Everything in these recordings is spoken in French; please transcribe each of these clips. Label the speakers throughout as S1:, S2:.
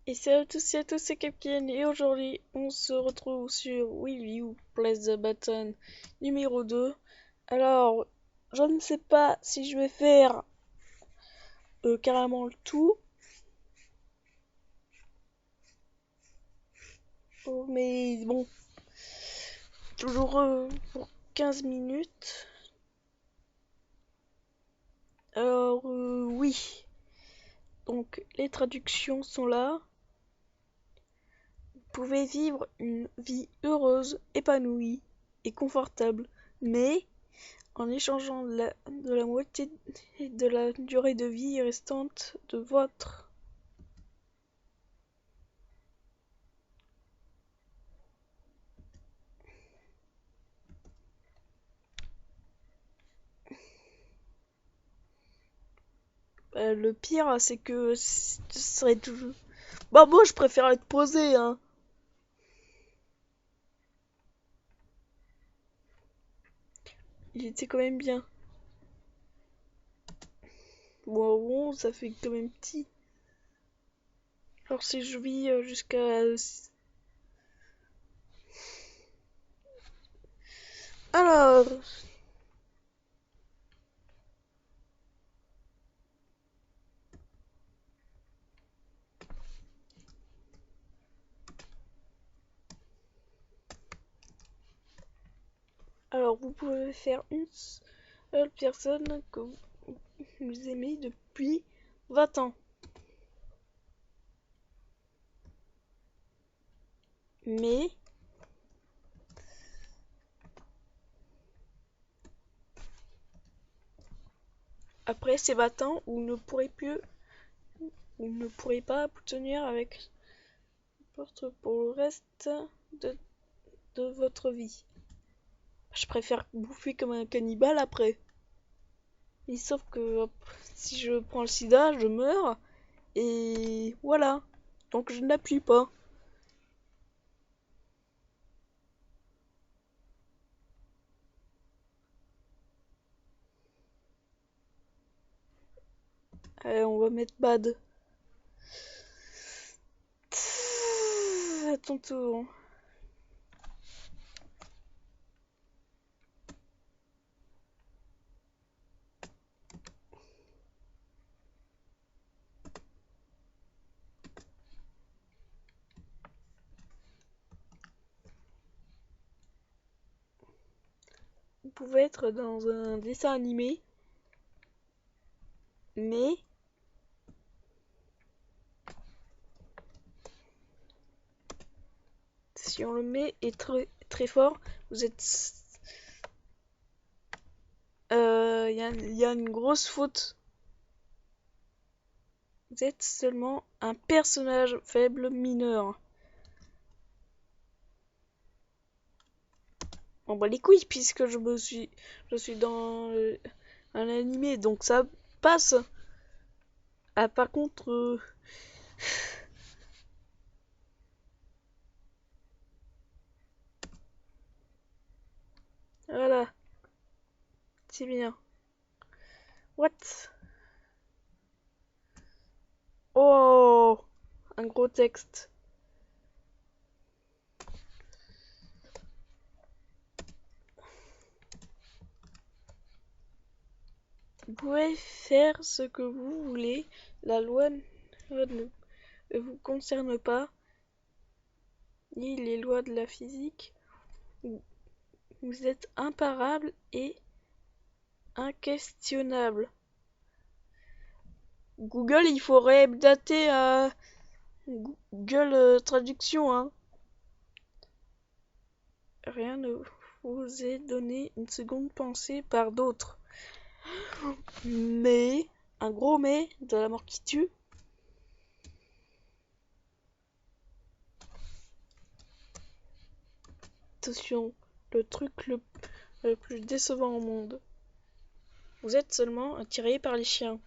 S1: Et salut à tous et à tous, c'est Captain et aujourd'hui on se retrouve sur Will You Press the Button numéro 2. Alors, je ne sais pas si je vais faire carrément le tout, mais bon, toujours pour 15 minutes. Alors, oui, donc les traductions sont là. Vous pouvez vivre une vie heureuse, épanouie et confortable, mais en échangeant de la moitié de la durée de vie restante de votre. Le pire, c'est que ce serait toujours. Bah, moi, je préfère être posé, hein. Il était quand même bien. Bon, ça fait quand même petit. Alors, si je vis jusqu'à. Alors. Alors, vous pouvez faire une seule personne que vous aimez depuis 20 ans. Mais après ces 20 ans, vous ne pourrez pas vous tenir avec n'importe pour le reste de, de votre vie. Je préfère bouffer comme un cannibale après. Mais sauf que si je prends le sida, je meurs. Et voilà. Donc je n'appuie pas. Allez, on va mettre bad. À ton tour. Vous pouvez être dans un dessin animé. Mais si on le met et très, très fort, vous êtes. Il y a une grosse faute. Vous êtes seulement un personnage faible mineur. Bon bah les couilles puisque je suis dans un animé donc ça passe. Ah par contre voilà, c'est bien. What? Oh, un gros texte. Vous pouvez faire ce que vous voulez, la loi ne vous concerne pas, ni les lois de la physique. Vous êtes imparable et inquestionnable. Google, il faudrait updater à Google Traduction, hein. Rien ne vous est donné une seconde pensée par d'autres. Mais, un gros mais de la mort qui tue. Attention, le truc le plus décevant au monde. Vous êtes seulement attiré par les chiens.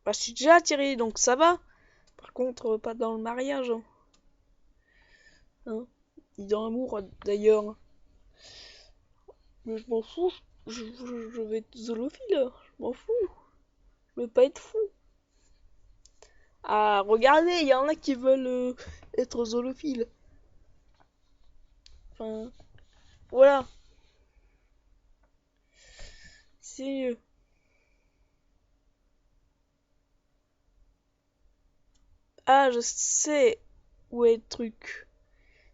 S1: Bah, je suis déjà attiré, donc ça va. Par contre, pas dans le mariage. Hein. Ni dans l'amour, d'ailleurs. Mais je m'en fous. Je vais être zoophile. Je m'en fous. Je veux pas être fou. Ah, regardez, il y en a qui veulent être zoophiles. Enfin, voilà. C'est Ah, je sais où est le truc.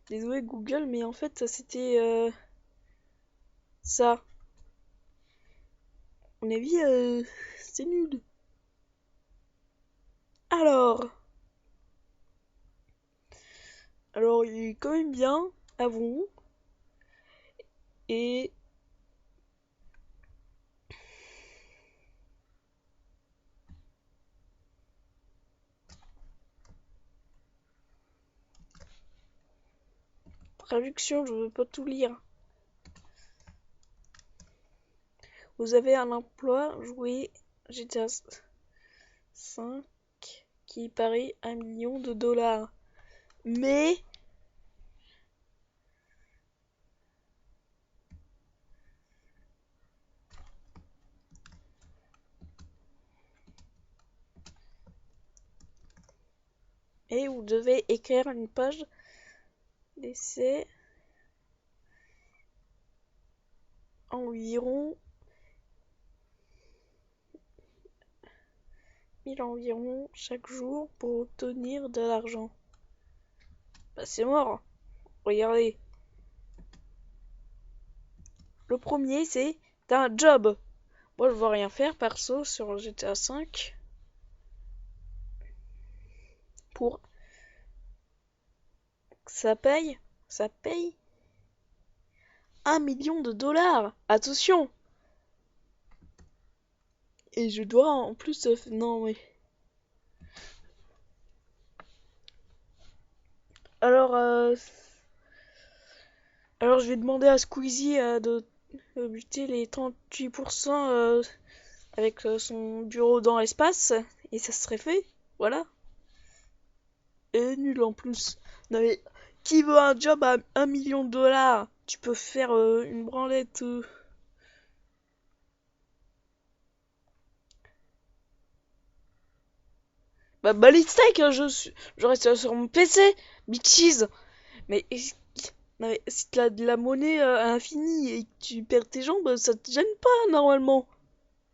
S1: Désolé Google, mais en fait, ça c'était ça. À mon avis, c'est nul. Alors, alors il est quand même bien, avouons. Et traduction, je veux pas tout lire. Vous avez un emploi, jouer GTA 5 qui paraît 1 million de dollars. Mais et vous devez écrire une page d'essai environ 1000 environ chaque jour pour obtenir de l'argent. Bah c'est mort. Regardez. Le premier c'est t'as un job. Moi je veux rien faire perso sur GTA 5 pour que ça paye 1 million de dollars. Attention. Et je dois en plus non mais alors alors je vais demander à Squeezie de buter les 38% avec son bureau dans l'espace et ça serait fait. Voilà. Et nul en plus. Non mais qui veut un job à 1 million de dollars? Tu peux faire une branlette. Bah balistique, hein, je reste sur mon PC, bitches. Mais, non, mais si t'as de la monnaie à l'infini et que tu perds tes jambes, ça te gêne pas normalement.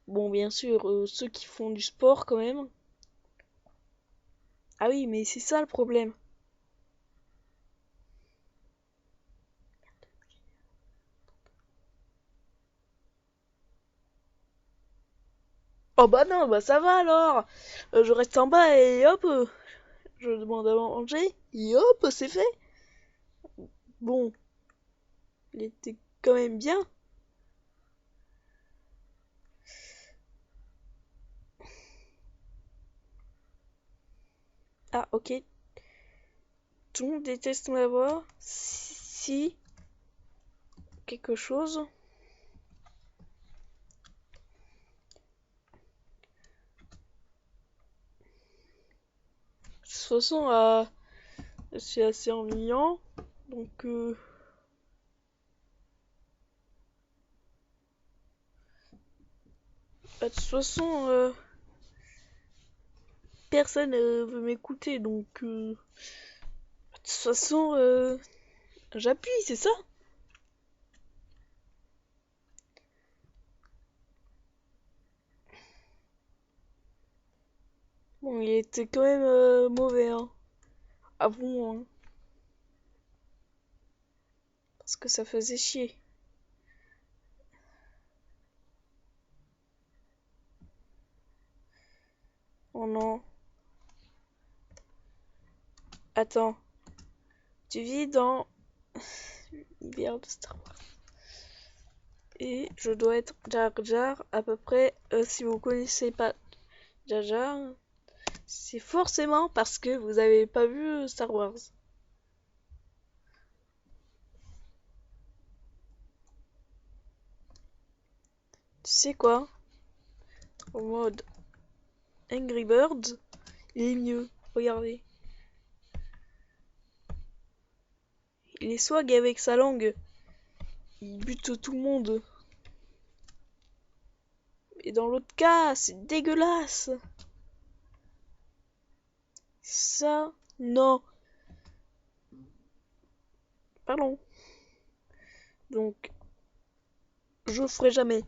S1: Bon, bien sûr, ceux qui font du sport quand même. Ah oui, mais c'est ça le problème. Oh bah non, bah ça va alors. Je reste en bas et hop, je demande à manger et hop, c'est fait. Bon, il était quand même bien. Ah, ok. Tout le monde déteste ma voix. Si quelque chose. De toute façon, c'est assez ennuyant. Donc, bah, de toute façon, personne veut m'écouter. Donc, de toute façon, j'appuie, c'est ça? Bon, il était quand même mauvais, hein. Ah bon, hein. Parce que ça faisait chier. Oh non. Attends. Tu vis dans l'univers de Star Wars. Et je dois être Jar Jar à peu près. Si vous connaissez pas Jar Jar, c'est forcément parce que vous avez pas vu Star Wars. Tu sais quoi? En mode Angry Birds, il est mieux. Regardez. Il est swag avec sa langue. Il bute tout le monde. Et dans l'autre cas, c'est dégueulasse. Ça, non. Pardon. Donc, je ferai jamais.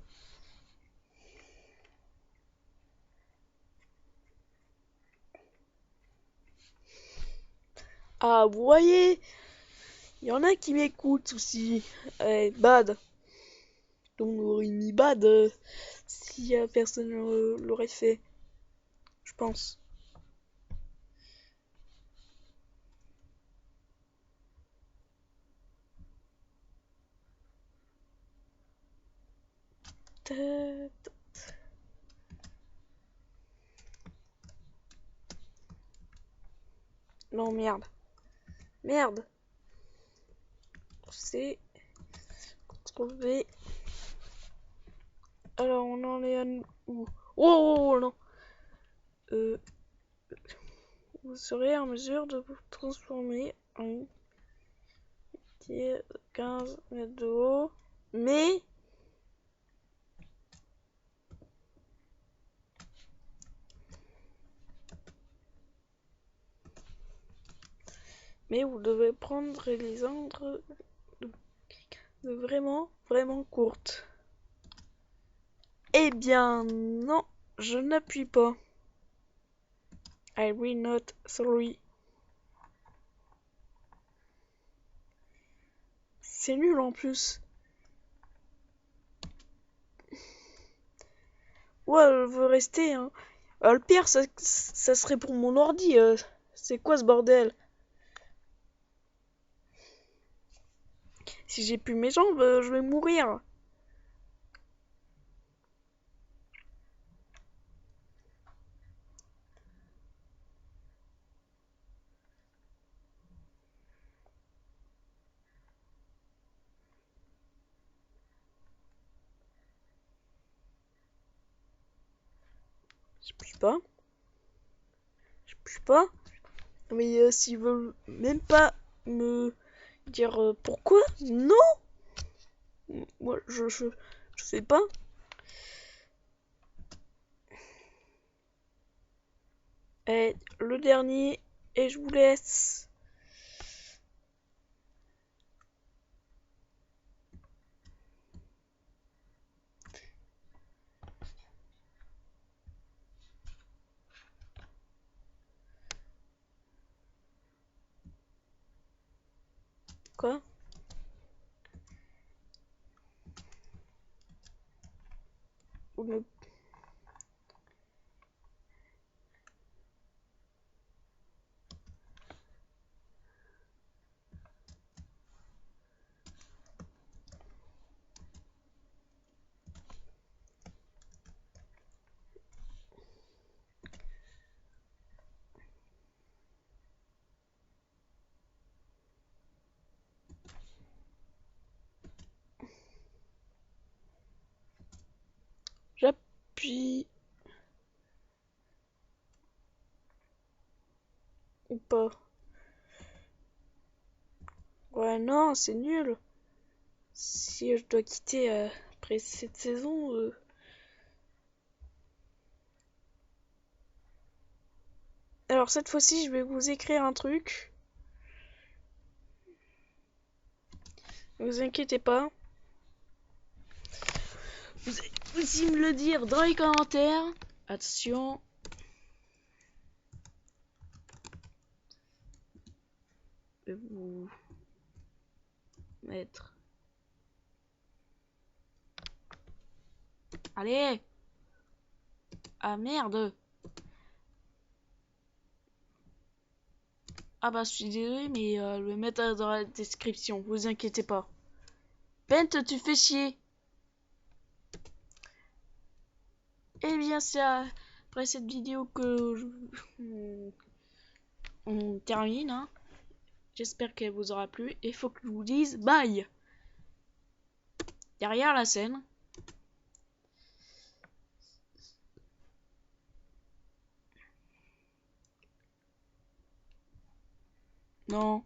S1: Ah, vous voyez, il y en a qui m'écoutent aussi. Bad. Donc, on aurait mis bad si personne l'aurait fait. Je pense. Non, merde. Merde. C'est trouvé. Alors, on en est à où? Oh, non. Vous serez en mesure de vous transformer en 15 mètres de haut. Mais vous devez prendre les angles de vraiment courtes. Eh bien, non, je n'appuie pas. I will not, sorry. C'est nul en plus. Ouais, elle veut rester, hein. Le pire, ça serait pour mon ordi. C'est quoi ce bordel? Si j'ai plus mes jambes, je vais mourir. Je puis pas. Je puis pas. Mais s'ils veulent même pas me dire pourquoi, non. Moi, je sais pas. Et le dernier, et je vous laisse. Quoi? Vous me... J'appuie. Ou pas. Ouais, non, c'est nul. Si je dois quitter après cette saison... Alors cette fois-ci, je vais vous écrire un truc. Ne vous inquiétez pas. Vous allez aussi me le dire dans les commentaires. Attention. Je vais vous mettre... Allez! Ah merde! Ah bah je suis désolé mais je vais mettre dans la description, vous inquiétez pas. Pent, tu fais chier. Eh bien c'est après cette vidéo que on termine. Hein. J'espère qu'elle vous aura plu. Et faut que je vous dise bye. Derrière la scène. Non.